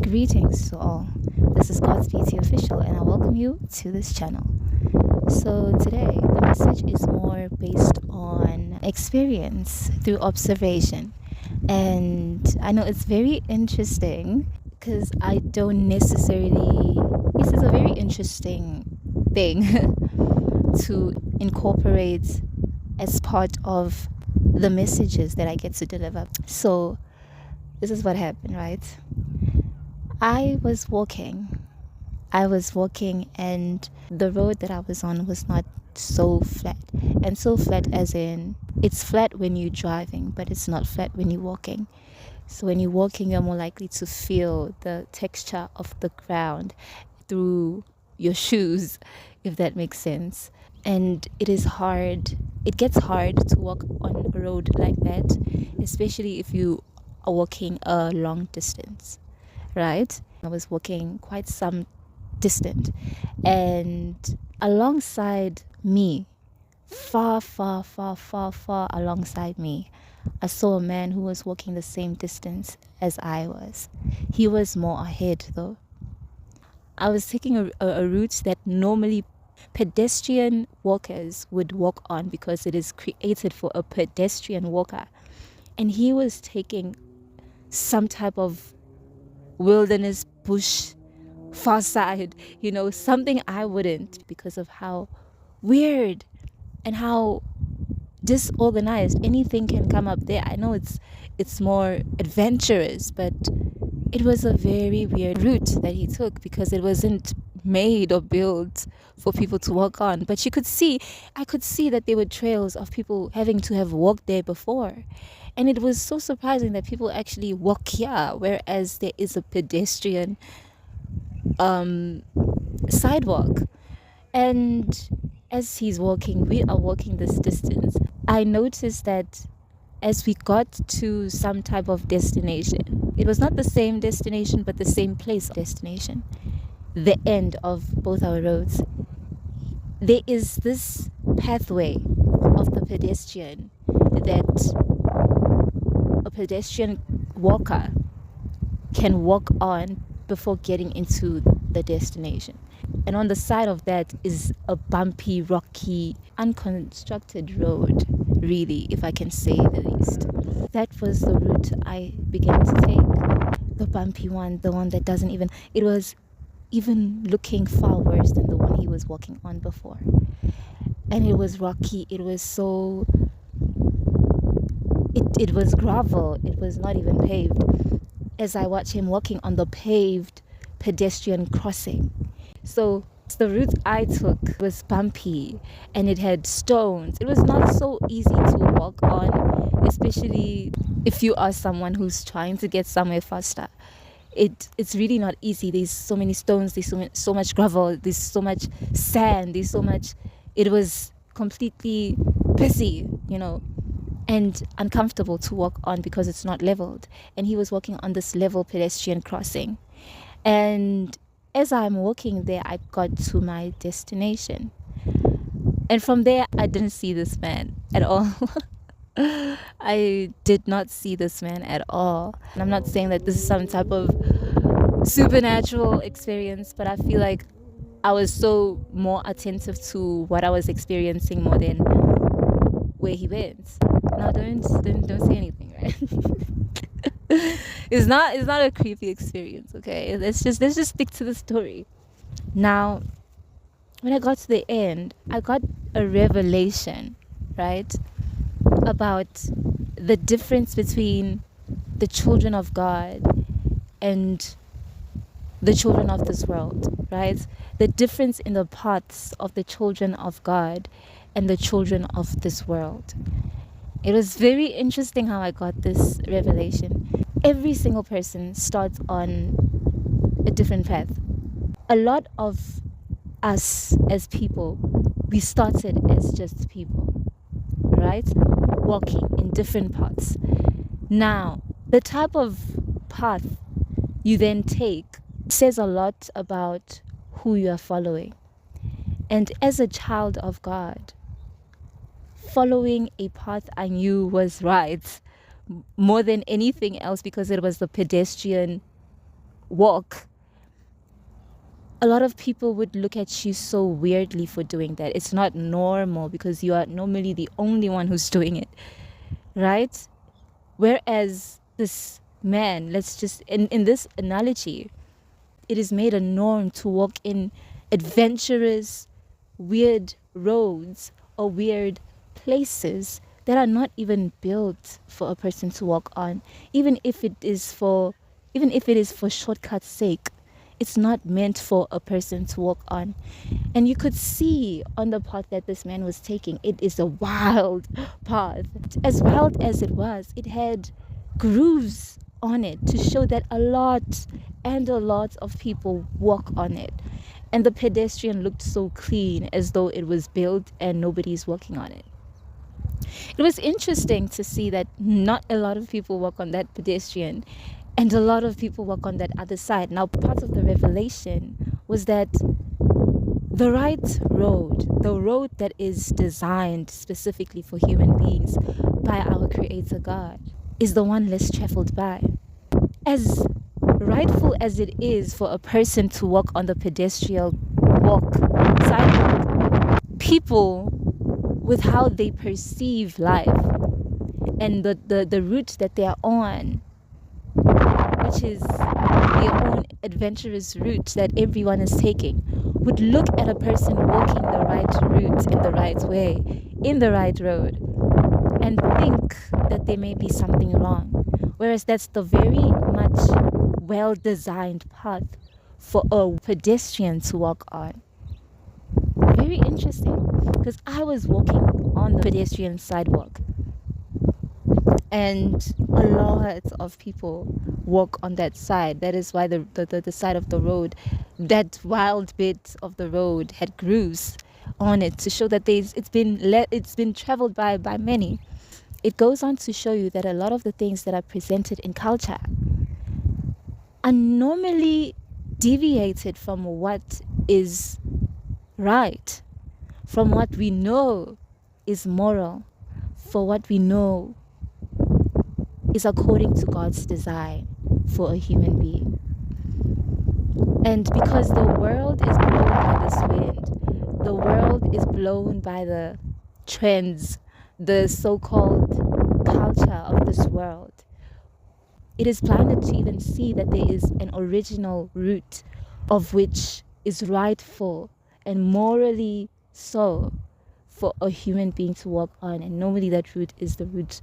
Greetings to all. This is God's Beauty Official, and I welcome you to this channel. So, today the message is more based on experience through observation, and I know it's very interesting because I don't necessarily, this is a very interesting thing to incorporate as part of the messages that I get to deliver. So, this is what happened, right? I was walking, and the road that I was on was not so flat. And so flat as in, it's flat when you're driving, but it's not flat when you're walking. So when you're walking, you're more likely to feel the texture of the ground through your shoes, if that makes sense. And it gets hard to walk on a road like that, especially if you are walking a long distance. Right? I was walking quite some distance, and alongside me, far alongside me, I saw a man who was walking the same distance as I was. He was more ahead though. I was taking a route that normally pedestrian walkers would walk on because it is created for a pedestrian walker, and he was taking some type of wilderness bush far side, something I wouldn't, because of how weird and how disorganized anything can come up there. I know it's more adventurous, but it was a very weird route that he took because it wasn't made or built for people to walk on. But I could see that there were trails of people having to have walked there before. And it was so surprising that people actually walk here, whereas there is a pedestrian sidewalk. And as he's walking, we are walking this distance. I noticed that as we got to some type of destination, it was not the same destination, but the same place destination, the end of both our roads, there is this pathway of the pedestrian that a pedestrian walker can walk on before getting into the destination. And on the side of that is a bumpy, rocky, unconstructed road, really, if I can say the least. That was the route I began to take. The bumpy one, the one that it was even looking far worse than the one he was walking on before. And it was rocky, it was so... It was gravel, it was not even paved. As I watched him walking on the paved pedestrian crossing. So the route I took was bumpy and it had stones. It was not so easy to walk on, especially if you are someone who's trying to get somewhere faster. It's really not easy. There's so many stones, there's so much gravel, there's so much sand, it was completely busy, and uncomfortable to walk on because it's not leveled. And he was walking on this level pedestrian crossing. And as I'm walking there, I got to my destination. And from there, I didn't see this man at all. I did not see this man at all. And I'm not saying that this is some type of supernatural experience, but I feel like I was so more attentive to what I was experiencing more than where he went. Now don't say anything, right? It's not a creepy experience, okay? Let's just stick to the story. Now, when I got to the end, I got a revelation, right? About the difference between the children of God and the children of this world, right? The difference in the paths of the children of God and the children of this world. It was very interesting how I got this revelation. Every single person starts on a different path. A lot of us as people, we started as just people, right? Walking in different paths. Now, the type of path you then take says a lot about who you are following. And as a child of God, following a path I knew was right more than anything else because it was the pedestrian walk, a lot of people would look at you so weirdly for doing that. It's not normal because you are normally the only one who's doing it, right? Whereas this man, let's just, in this analogy, it is made a norm to walk in adventurous, weird roads or weird places that are not even built for a person to walk on, even if it is for shortcut's sake. It's not meant for a person to walk on. And you could see on the path that this man was taking, it is a wild path. As wild as it was, it had grooves on it to show that a lot of people walk on it. And the pedestrian looked so clean, as though it was built and nobody's walking on it. It was interesting to see that not a lot of people walk on that pedestrian and a lot of people walk on that other side. Now, part of the revelation was that the right road, the road that is designed specifically for human beings by our Creator God, is the one less traveled by. As rightful as it is for a person to walk on the pedestrian sidewalk, people, with how they perceive life and the route that they are on, which is their own adventurous route that everyone is taking, would look at a person walking the right route in the right way, in the right road, and think that there may be something wrong. Whereas that's the very much well-designed path for a pedestrian to walk on. Very interesting, because I was walking on the pedestrian sidewalk and a lot of people walk on that side. That is why the side of the road, that wild bit of the road, had grooves on it to show that it's been traveled by many. It goes on to show you that a lot of the things that are presented in culture are normally deviated from what is right, from what we know is moral, for what we know is according to God's design for a human being. And because the world is blown by this wind, the world is blown by the trends, the so-called culture of this world, it is blinded to even see that there is an original route of which is rightful and morally so for a human being to walk on. And normally that route is the route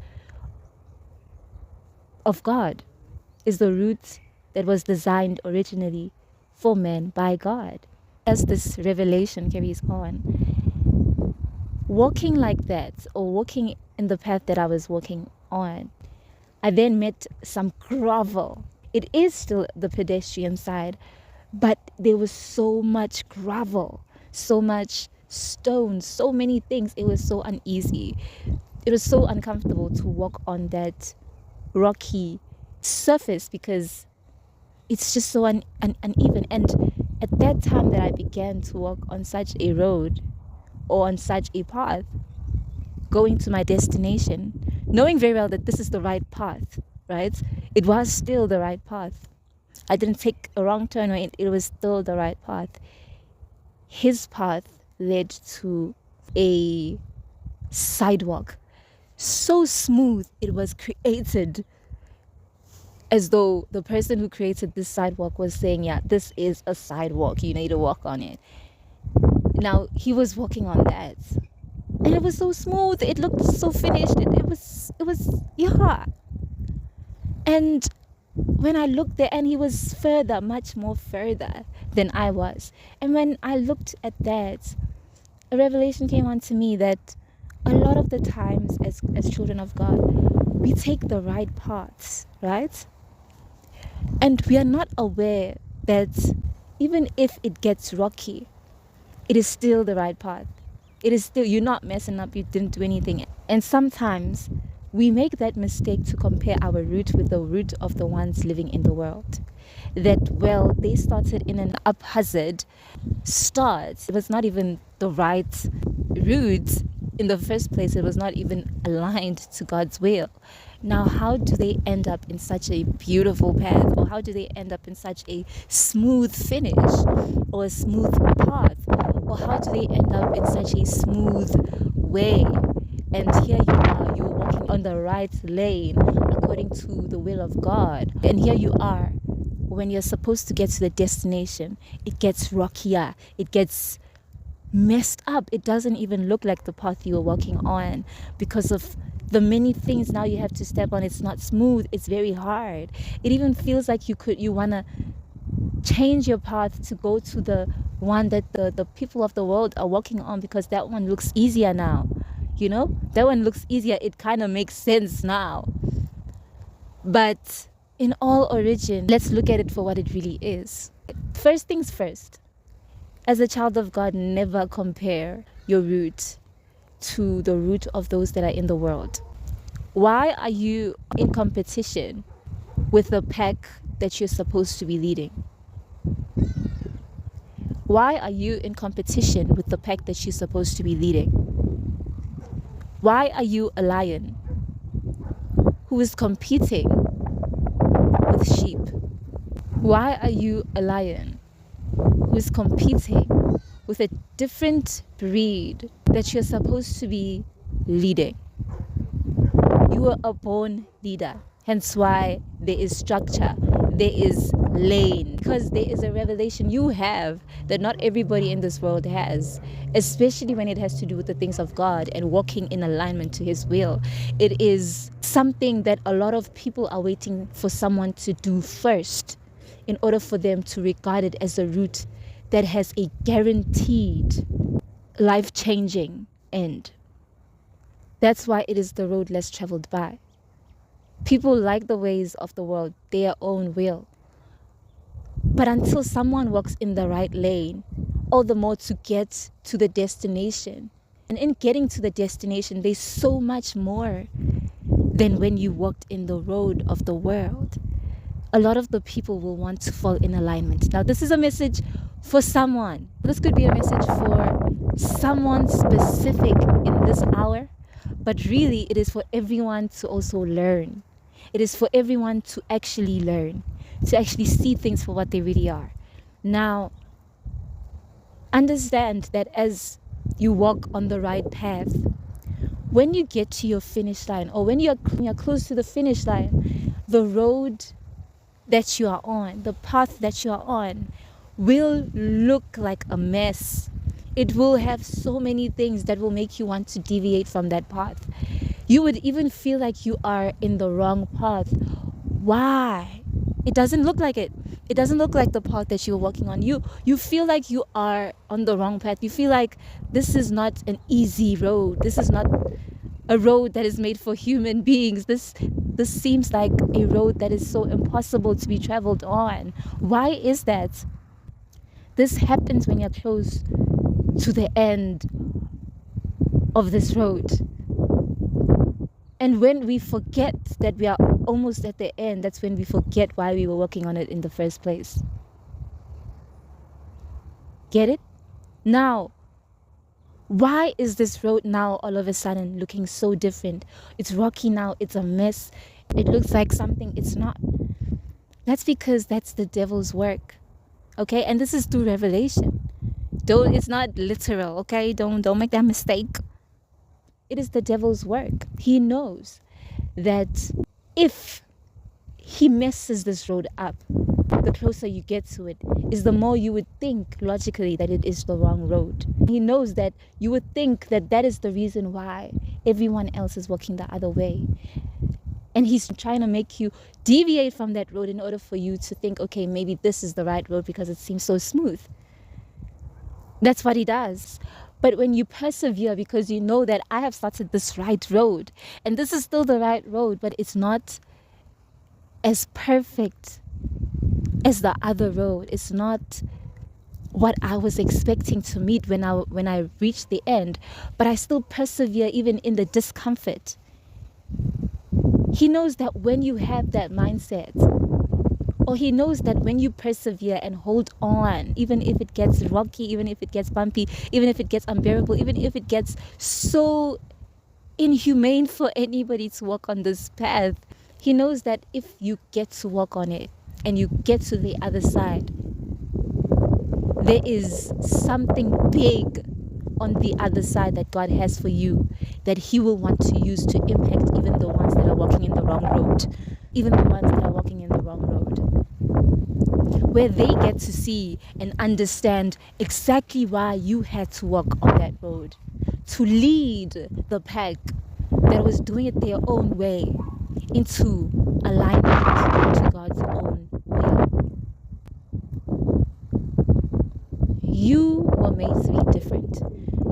of God, is the route that was designed originally for men by God. As this revelation carries on, walking like that, or walking in the path that I was walking on, I then met some gravel. It is still the pedestrian side, but there was so much gravel, so much stone, so many things. It was so uneasy. It was so uncomfortable to walk on that rocky surface because it's just so uneven. And at that time that I began to walk on such a road or on such a path, going to my destination, knowing very well that this is the right path, right? It was still the right path. I didn't take a wrong turn, or it was still the right path. His path led to a sidewalk, so smooth it was created as though the person who created this sidewalk was saying, yeah, this is a sidewalk, you need to walk on it. Now, he was walking on that. And it was so smooth, it looked so finished. It was, yeah. And when I looked there, and he was further, much more further than I was. And when I looked at that, a revelation came on to me that a lot of the times as children of God, we take the right paths, right? And we are not aware that even if it gets rocky, it is still the right path. It is still, you're not messing up, you didn't do anything. And sometimes we make that mistake to compare our route with the route of the ones living in the world. That, well, they started in an haphazard start. It was not even the right route in the first place. It was not even aligned to God's will. Now, how do they end up in such a beautiful path? Or how do they end up in such a smooth finish or a smooth path? Or how do they end up in such a smooth way? And here you are, you're walking on the right lane according to the will of God. And here you are, when you're supposed to get to the destination, it gets rockier, it gets messed up. It doesn't even look like the path you were walking on because of the many things now you have to step on. It's not smooth, it's very hard. It even feels like you want to change your path to go to the one that the people of the world are walking on, because that one looks easier now. You know, that one looks easier. It kind of makes sense now. But in all origin, let's look at it for what it really is. First things first, as a child of God, never compare your route to the route of those that are in the world. Why are you in competition with the pack that you're supposed to be leading? Why are you in competition with the pack that you're supposed to be leading? Why are you a lion who is competing with sheep? Why are you a lion who is competing with a different breed that you're supposed to be leading? You were a born leader, hence why there is structure, there is lane, because there is a revelation you have that not everybody in this world has, especially when it has to do with the things of God and walking in alignment to His will. It is something that a lot of people are waiting for someone to do first in order for them to regard it as a route that has a guaranteed life-changing end. That's why it is the road less traveled by. People like the ways of the world, their own will. But until someone walks in the right lane, all the more to get to the destination. And in getting to the destination, there's so much more than when you walked in the road of the world. A lot of the people will want to fall in alignment. Now, this is a message for someone. This could be a message for someone specific in this hour, but really it is for everyone to also learn. It is for everyone to actually learn, to actually see things for what they really are. Now, understand that as you walk on the right path, when you get to your finish line, or when you're close to the finish line, the road that you are on, the path that you are on, will look like a mess. It will have so many things that will make you want to deviate from that path. You would even feel like you are in the wrong path. Why? It doesn't look like it. It doesn't look like the path that you're walking on. You feel like you are on the wrong path. You feel like this is not an easy road. This is not a road that is made for human beings. This seems like a road that is so impossible to be traveled on. Why is that? This happens when you're close to the end of this road. And when we forget that we are almost at the end, that's when we forget why we were working on it in the first place. Get it? Now, why is this road now all of a sudden looking so different? It's rocky now, it's a mess. It looks like something it's not. That's because that's the devil's work. Okay? And this is through revelation. It's not literal, okay? Don't make that mistake. It is the devil's work. He knows that if he messes this road up, the closer you get to it, is the more you would think logically that it is the wrong road. He knows that you would think that that is the reason why everyone else is walking the other way. And he's trying to make you deviate from that road in order for you to think, okay, maybe this is the right road because it seems so smooth. That's what he does. But when you persevere, because you know that I have started this right road, and this is still the right road, but it's not as perfect as the other road. It's not what I was expecting to meet when I reached the end, but I still persevere even in the discomfort. He knows that when you have that mindset, or he knows that when you persevere and hold on, even if it gets rocky, even if it gets bumpy, even if it gets unbearable, even if it gets so inhumane for anybody to walk on this path, he knows that if you get to walk on it and you get to the other side, there is something big on the other side that God has for you, that he will want to use to impact even the ones that are walking in the wrong road. Even the ones that are walking in the wrong road. Where they get to see and understand exactly why you had to walk on that road. To lead the pack that was doing it their own way into alignment to God's own will. You were made to be different.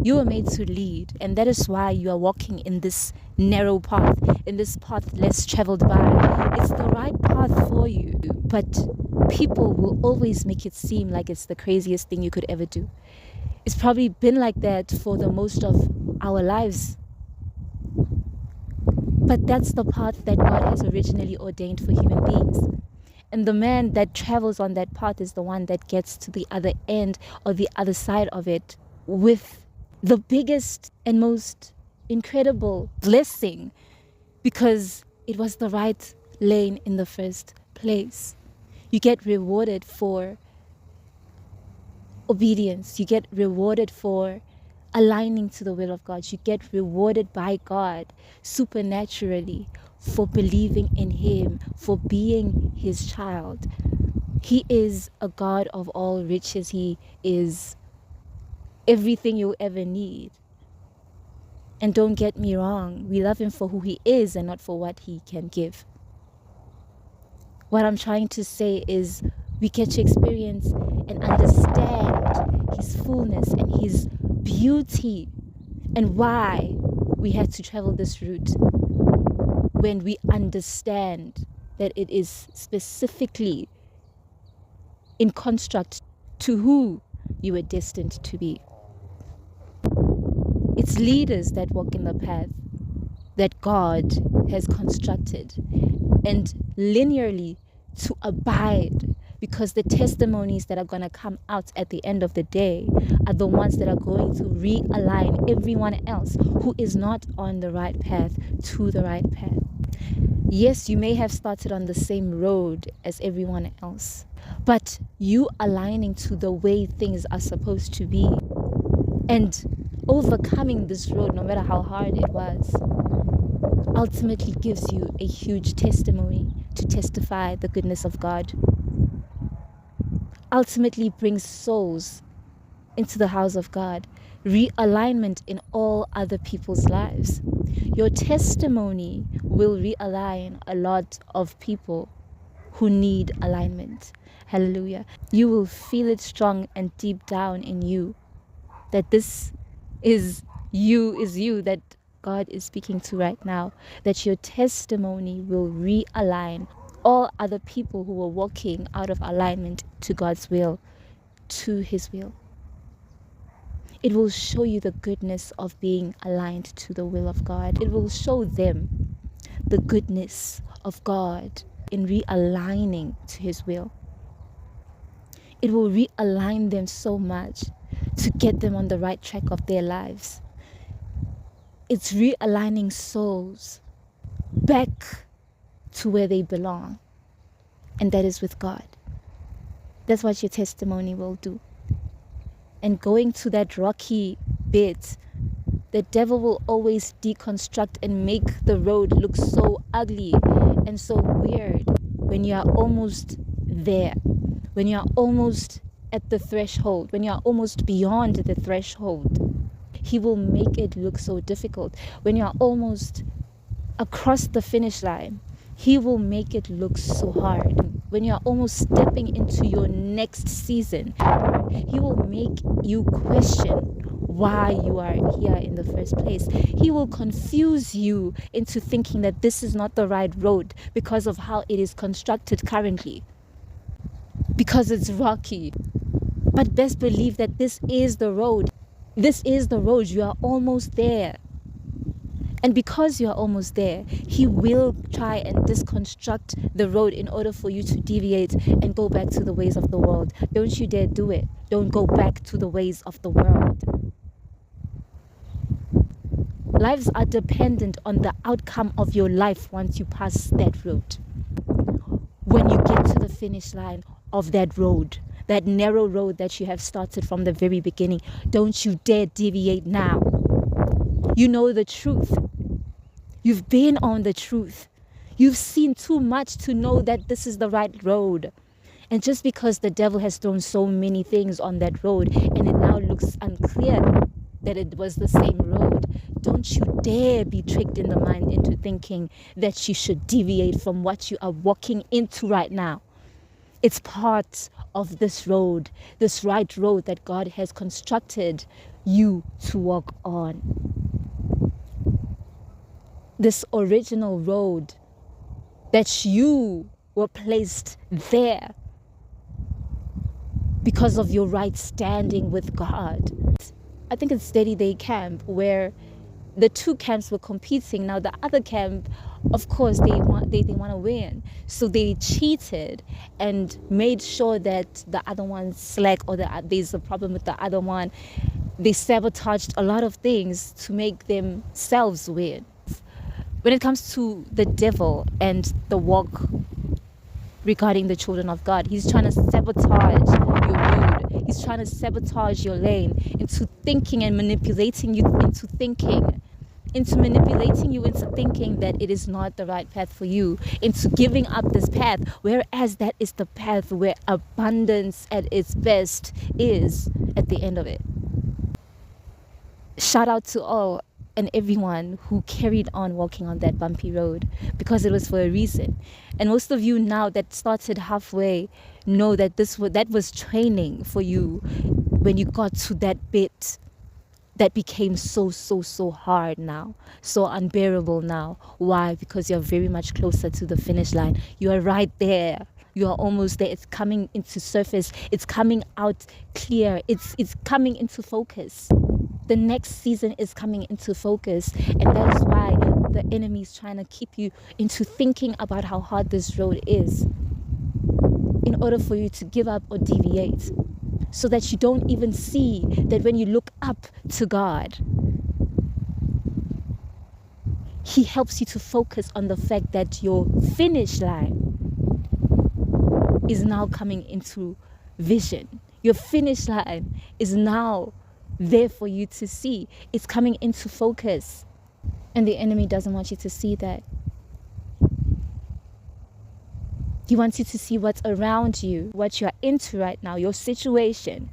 You were made to lead, and that is why you are walking in this narrow path, in this path less traveled by. It's the right path for you, but people will always make it seem like it's the craziest thing you could ever do. It's probably been like that for the most of our lives. But that's the path that God has originally ordained for human beings. And the man that travels on that path is the one that gets to the other end or the other side of it with the biggest and most incredible blessing, because it was the right lane in the first place. You get rewarded for obedience. You get rewarded for aligning to the will of God. You get rewarded by God supernaturally for believing in him, for being his child. He is a God of all riches. He is everything you'll ever need. And don't get me wrong, we love him for who he is and not for what he can give. What I'm trying to say is we get to experience and understand his fullness and his beauty and why we had to travel this route when we understand that it is specifically in construct to who you were destined to be. It's leaders that walk in the path that God has constructed, and linearly to abide, because the testimonies that are going to come out at the end of the day are the ones that are going to realign everyone else who is not on the right path to the right path. Yes, you may have started on the same road as everyone else, but you aligning to the way things are supposed to be and overcoming this road, no matter how hard it was, ultimately gives you a huge testimony to testify the goodness of God. Ultimately brings souls into the house of God, realignment in all other people's lives. Your testimony will realign a lot of people who need alignment. Hallelujah. You will feel it strong and deep down in you that this is you that God is speaking to right now, that your testimony will realign all other people who are walking out of alignment to God's will, to his will. It will show you the goodness of being aligned to the will of God. It will show them the goodness of God in realigning to his will. It will realign them so much to get them on the right track of their lives. It's realigning souls back to where they belong, and that is with God. That's what your testimony will do. And going to that rocky bit, the devil will always deconstruct and make the road look so ugly and so weird when you are almost there, when you are almost at the threshold, when you are almost beyond the threshold. He will make it look so difficult. When you are almost across the finish line, he will make it look so hard. When you are almost stepping into your next season, he will make you question why you are here in the first place. He will confuse you into thinking that this is not the right road because of how it is constructed currently. because it's rocky. But best believe that this is the road. This is the road. You are almost there. And because you are almost there, he will try and disconstruct the road in order for you to deviate and go back to the ways of the world. Don't you dare do it. Don't go back to the ways of the world. Lives are dependent on the outcome of your life once you pass that road. When you get to the finish line of that road, that narrow road that you have started from the very beginning, don't you dare deviate now. You know the truth. You've been on the truth. You've seen too much to know that this is the right road. And just because the devil has thrown so many things on that road and it now looks unclear that it was the same road, don't you dare be tricked in the mind into thinking that you should deviate from what you are walking into right now. It's part of this road, this right road that God has constructed you to walk on. This original road that you were placed there because of your right standing with God. I think it's Steady Day Camp where the two camps were competing. Now the other camp, of course, they want to win, so they cheated and made sure that the other one's slack or there's a problem with the other one. They sabotaged a lot of things to make themselves win. When it comes to the devil and the walk regarding the children of God, he's trying to sabotage your road. He's trying to sabotage your lane into thinking and manipulating you into thinking that it is not the right path for you, into giving up this path, whereas that is the path where abundance at its best is at the end of it. Shout out to all and everyone who carried on walking on that bumpy road, because it was for a reason. And most of you now that started halfway know that that was training for you when you got to that bit that became so hard now, so unbearable now. Why? Because you're very much closer to the finish line. You are right there. You are almost there. It's coming into surface. It's coming out clear. It's coming into focus. The next season is coming into focus, and that is why the enemy is trying to keep you into thinking about how hard this road is in order for you to give up or deviate, so that you don't even see that when you look up to God, he helps you to focus on the fact that your finish line is now coming into vision. Your finish line is now there for you to see. It's coming into focus. And the enemy doesn't want you to see that. He wants you to see what's around you, what you're into right now, your situation,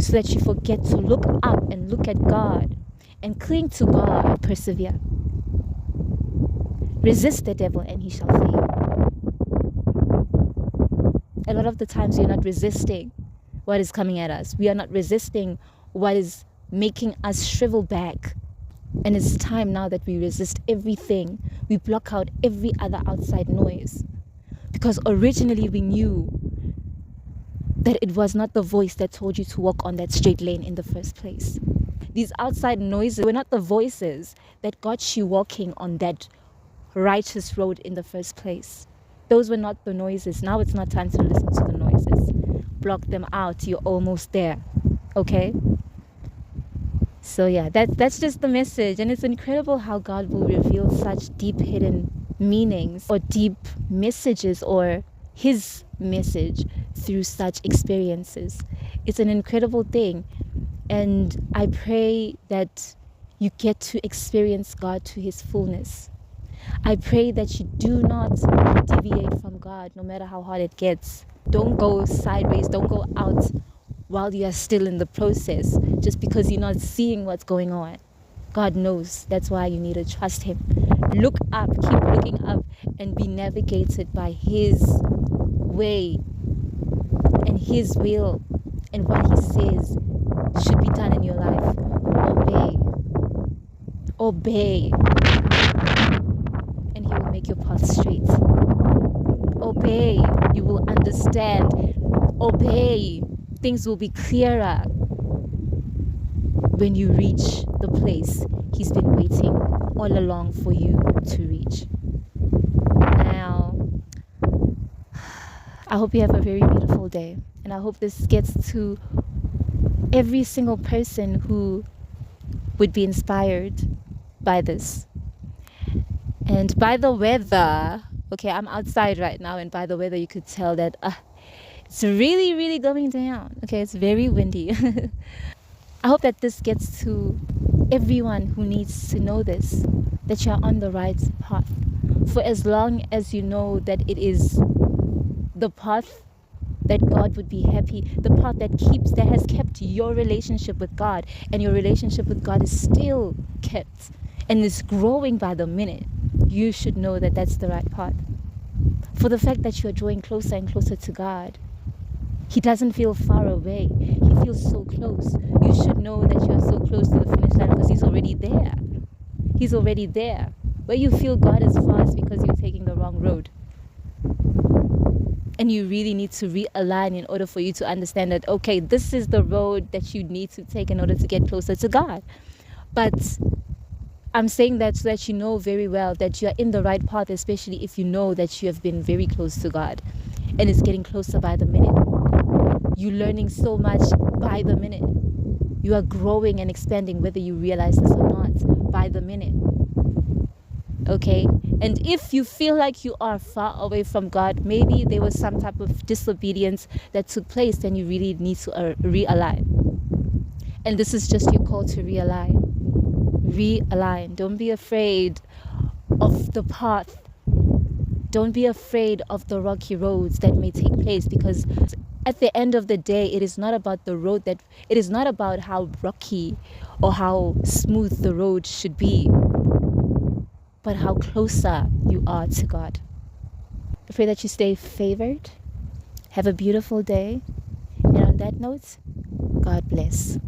so that you forget to look up and look at God and cling to God. Persevere. Resist the devil and he shall flee. A lot of the times we're not resisting what is coming at us. We are not resisting what is making us shrivel back. And it's time now that we resist everything. We block out every other outside noise. Because originally we knew that it was not the voice that told you to walk on that straight lane in the first place. These outside noises were not the voices that got you walking on that righteous road in the first place. Those were not the noises. Now it's not time to listen to the noises. Block them out. You're almost there. Okay? So yeah, that's just the message. And it's incredible how God will reveal such deep hidden meanings or deep messages or his message through such experiences. It's an incredible thing. And I pray that you get to experience God to his fullness. I pray that you do not deviate from God no matter how hard it gets. Don't go sideways. Don't go out while you are still in the process just because you're not seeing what's going on. God knows. That's why you need to trust him. Look up. Keep looking up and be navigated by his way and his will and what he says should be done in your life. Obey. And he will make your path straight. Obey. You will understand. Obey. Things will be clearer when you reach the place He's been waiting all along for you to reach. Now, I hope you have a very beautiful day. And I hope this gets to every single person who would be inspired by this. And by the weather, okay, I'm outside right now, and by the weather, you could tell that it's really, really going down. Okay, it's very windy. I hope that this gets to everyone who needs to know this, that you're on the right path. For as long as you know that it is the path that God would be happy, the path that has kept your relationship with God, and your relationship with God is still kept and is growing by the minute, you should know that that's the right path. For the fact that you're drawing closer and closer to God, He doesn't feel far away. He feels so close. You should know that you are so close to the finish line because He's already there. He's already there. Where you feel God is far is because you're taking the wrong road. And you really need to realign in order for you to understand that, okay, this is the road that you need to take in order to get closer to God. But I'm saying that so that you know very well that you are in the right path, especially if you know that you have been very close to God and it's getting closer by the minute. You're learning so much by the minute. You are growing and expanding whether you realize this or not by the minute. Okay? And if you feel like you are far away from God, maybe there was some type of disobedience that took place, then you really need to realign. And this is just your call to realign. Realign. Don't be afraid of the path. Don't be afraid of the rocky roads that may take place, because at the end of the day, it is not about the road it is not about how rocky or how smooth the road should be, but how closer you are to God. I pray that you stay favored. Have a beautiful day. And on that note, God bless.